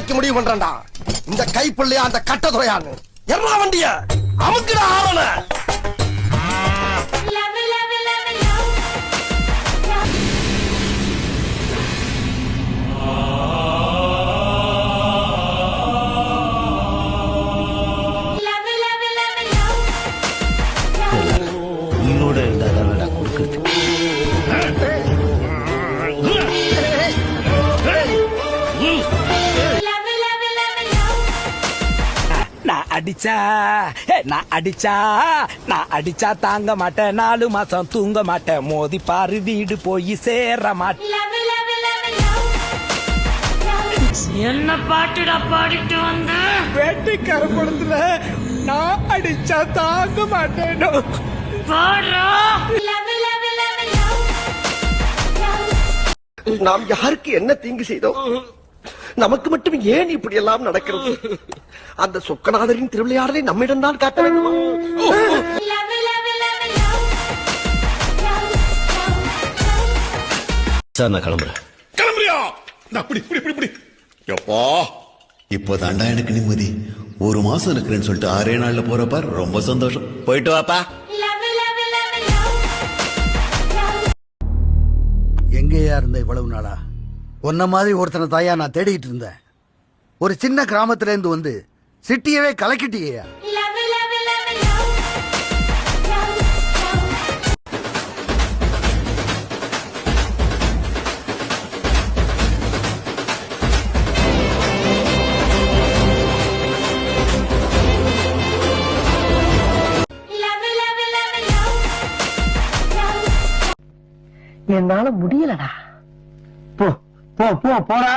நாளைக்கு முடிவு பண்றேன்டா. இந்த கைப்புள்ளையா அந்த கட்டதுறையான்னு எல்லா வண்டிய அமுக்குடா ஆவன. உயிரோட இருந்தா கொடுக்குறது. நான் அடிச்சா தாங்க மாட்டேன், 4 மாசம் தூங்க மாட்டேன், மோதி பாரு வீடு போய் சேர மாட்டேன். என்ன பாட்டுடா பாடிட்டு வந்த? வேட்டைக்கார படத்துல நான் அடிச்சா தாங்க மாட்டேன். பாடுறா. நாம் யாருக்கு என்ன தீங்கு செய்தோம்? நமக்கு மட்டும் ஏன் இப்படி எல்லாம் நடக்கிறது? அந்த சொக்கநாதரின் திருவிளையாடலை நம்மிடம் தான் காட்ட வேண்டுமா? சார் நான் கிளம்புறேன். கிளம்புறியா? அப்படி இப்படி இப்படி இப்படி எப்பா இப்போதாண்டா எனக்கு நிம்மதி. 1 மாசம் இருக்கிறேன்னு சொல்லிட்டு 6 நாள்ல போறப்ப ரொம்ப சந்தோஷம். போயிட்டு வாப்பா. எங்கேயா இருந்த இவ்வளவு நாளா? உன்ன மாதிரி ஒருத்தனை தாயா நான் தேடிட்டு இருந்தேன். ஒரு சின்ன கிராமத்துல இருந்து வந்து சிட்டியவே கலக்கிட்டியா? என்னால முடியலடா. போ போ போ போடா.